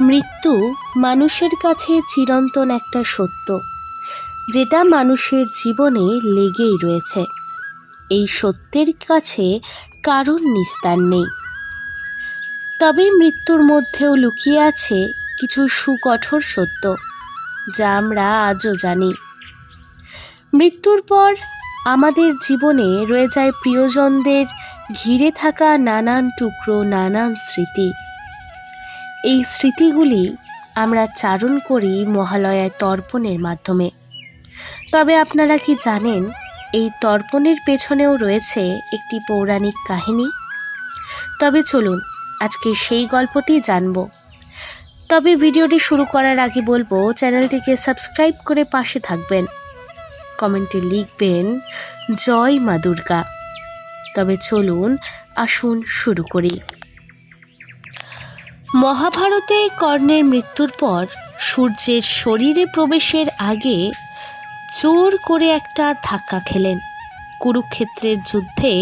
মৃত্যু মানুষের কাছে চিরন্তন একটা সত্য, যেটা মানুষের জীবনে লেগেই রয়েছে। এই সত্যের কাছে কারণ নিস্তার নেই। তবে মৃত্যুর মধ্যেও লুকিয়ে আছে কিছু সুকঠোর সত্য, যা আমরা আজও জানি। মৃত্যুর পর আমাদের জীবনে রয়ে যায় প্রিয়জনদের ঘিরে থাকা নানান টুকরো, নানান স্মৃতি। এই স্মৃতিগুলি আমরা চারণ করি মহালয়ায় তর্পণের মাধ্যমে। তবে আপনারা কি জানেন, এই তর্পণের পেছনেও রয়েছে একটি পৌরাণিক কাহিনী? তবে চলুন আজকে সেই গল্পটি জানব। তবে ভিডিওটি শুরু করার আগে বলবো, চ্যানেলটিকে সাবস্ক্রাইব করে পাশে থাকবেন, কমেন্টে লিখবেন জয় মা দুর্গা। তবে চলুন আসুন শুরু করি। মহাভারতে কর্ণের মৃত্যুর পর সূর্যের শরীরে প্রবেশের আগে জোর করে একটা ধাক্কা খেলেন। কুরুক্ষেত্রের যুদ্ধে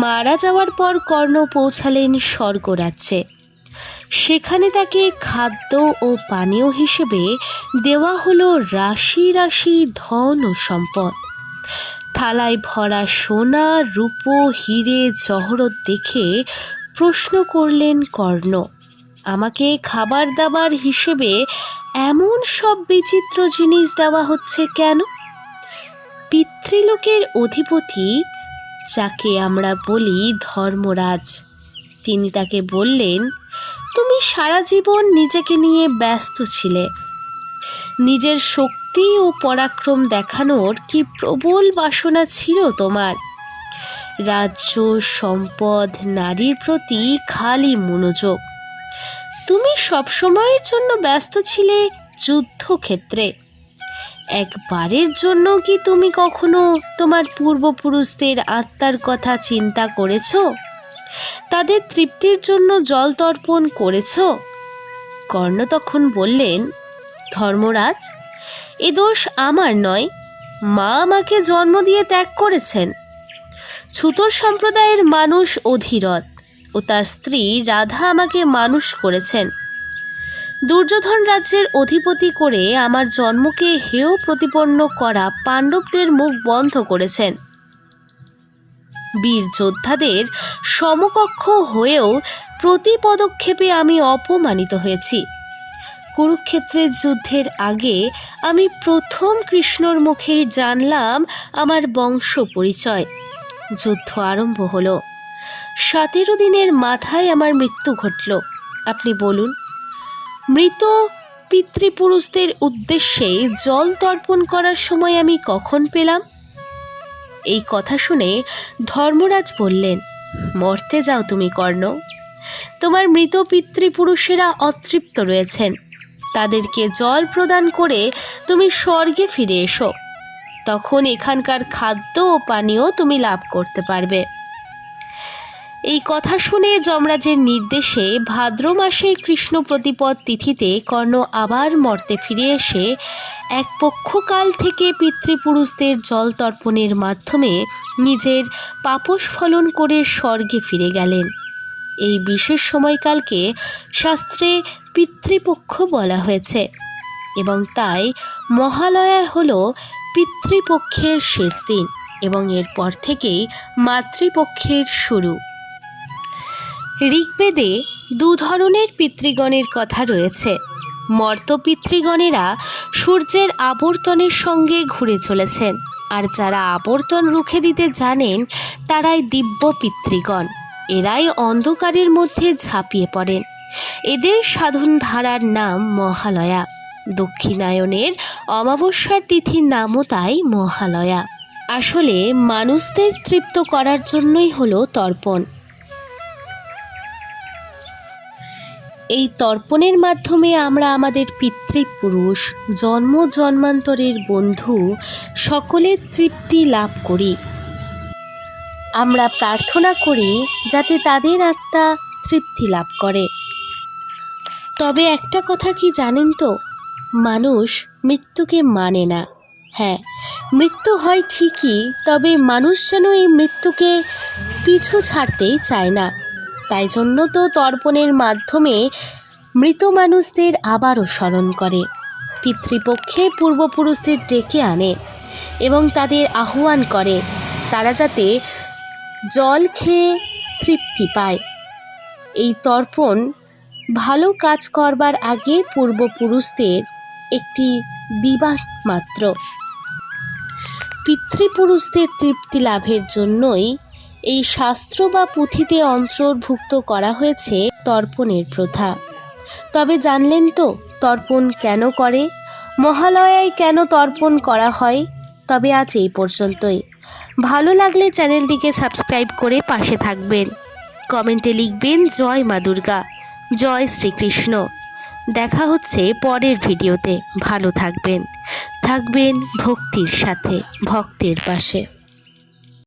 মারা যাওয়ার পর কর্ণ পৌঁছালেন স্বর্গরাজ্যে। সেখানে তাকে খাদ্য ও পানীয় হিসেবে দেওয়া হলো রাশি রাশি ধন ও সম্পদ। থালায় ভরা সোনা, রূপো, হিরে, জহরত দেখে প্রশ্ন করলেন কর্ণ, আমাকে খাবার দাবার হিসেবে এমন সব বিচিত্র জিনিস দেওয়া হচ্ছে কেন? পিতৃলোকের অধিপতি, যাকে আমরা বলি ধর্মরাজ, তিনি তাকে বললেন, তুমি সারা জীবন নিজেকে নিয়ে ব্যস্ত ছিলে। নিজের শক্তি ও পরাক্রম দেখানোর কি প্রবল বাসনা ছিল তোমার। রাজ্য, সম্পদ, নারীর প্রতি খালি মনোযোগ। তুমি সবসময়ের জন্য ব্যস্ত ছিলে যুদ্ধক্ষেত্রে। একবারের জন্য কি তুমি কখনো তোমার পূর্বপুরুষদের আত্মার কথা চিন্তা করেছ? তাদের তৃপ্তির জন্য জল তর্পণ করেছ? কর্ণ তখন বললেন, ধর্মরাজ, এ দোষ আমার নয়। মা আমাকে জন্ম দিয়ে ত্যাগ করেছেন। ছুতর সম্প্রদায়ের মানুষ অধিরথ ও তার স্ত্রী রাধা আমাকে মানুষ করেছেন। দুর্যোধন রাজ্যের অধিপতি করে আমার জন্মকে হেয় প্রতিপন্ন করা পাণ্ডবদের মুখ বন্ধ করেছেন। বীর যোদ্ধাদের সমকক্ষ হয়েও প্রতি পদক্ষেপে আমি অপমানিত হয়েছি। কুরুক্ষেত্রের যুদ্ধের আগে আমি প্রথম কৃষ্ণর মুখেই জানলাম আমার বংশ পরিচয়। যুদ্ধ আরম্ভ হলো। 17 দিনের মাথায় আমার মৃত্যু ঘটল। আপনি বলুন, মৃত পিতৃপুরুষদের উদ্দেশ্যে জল তর্পণ করার সময় আমি কখন পেলাম? এই কথা শুনে ধর্মরাজ বললেন, মরতে যাও তুমি কর্ণ। তোমার মৃত পিতৃপুরুষেরা অতৃপ্ত রয়েছেন। তাদেরকে জল প্রদান করে তুমি স্বর্গে ফিরে এসো। তখন এখানকার খাদ্য ও পানীয় তুমি লাভ করতে পারবে। এই কথা শুনে যমরাজের নির্দেশে ভাদ্র মাসের কৃষ্ণ প্রতিপদ তিথিতে কর্ণ আবার মর্তে ফিরে এসে এক পক্ষকাল থেকে পিতৃপুরুষদের জল তর্পণের মাধ্যমে নিজের পাপস্ফলন করে স্বর্গে ফিরে গেলেন। এই বিশেষ সময়কালকে শাস্ত্রে পিতৃপক্ষ বলা হয়েছে এবং তাই মহালয়া হল পিতৃপক্ষের শেষ দিন এবং এরপর থেকেই মাতৃপক্ষের শুরু। ঋগ্বেদে 2 ধরনের পিতৃগণের কথা রয়েছে। মর্ত পিতৃগণেরা সূর্যের আবর্তনের সঙ্গে ঘুরে চলেছেন, আর যারা আবর্তন রুখে দিতে জানেন তারাই দিব্য পিতৃগণ। এরাই অন্ধকারের মধ্যে ঝাঁপিয়ে পড়েন। এদের সাধন ধারার নাম মহালয়া। দক্ষিণায়নের অমাবস্যার তিথির নামও তাই মহালয়া। আসলে মানুষদের তৃপ্ত করার জন্যই হলো তর্পণ। এই তর্পণের মাধ্যমে আমরা আমাদের পিতৃপুরুষ, জন্ম জন্মান্তরের বন্ধু সকলের তৃপ্তি লাভ করি। আমরা প্রার্থনা করি যাতে তাদের আত্মা তৃপ্তি লাভ করে। তবে একটা কথা কি জানেন তো, মানুষ মৃত্যুকে মানে না। হ্যাঁ, মৃত্যু হয় ঠিকই, তবে মানুষ যেন এই মৃত্যুকে পিছু ছাড়তেই চায় না। তাই জন্য তো তর্পণের মাধ্যমে মৃত মানুষদের আবারও স্মরণ করে, পিতৃপক্ষে পূর্বপুরুষদের ডেকে আনে এবং তাদের আহ্বান করে তারা যাতে জল খেয়ে তৃপ্তি পায়। এই তর্পণ ভালো কাজ করবার আগে পূর্বপুরুষদের একটি দিবা মাত্র। পিতৃপুরুষদের তৃপ্তি লাভের জন্যই এই শাস্ত্র বা পুঁথিতে অন্তর্ভুক্ত করা হয়েছে তর্পণের প্রথা। তবে জানলেন তো তর্পণ কেন করে, মহালয়ায় কেন তর্পণ করা হয়? তবে আজ এই পর্যন্তই। ভালো লাগলে চ্যানেলটিকে সাবস্ক্রাইব করে পাশে থাকবেন। কমেন্টে লিখবেন জয় মা দুর্গা, জয় শ্রীকৃষ্ণ। দেখা হচ্ছে পরের ভিডিওতে। ভালো থাকবেন ভক্তির সাথে, ভক্তের পাশে।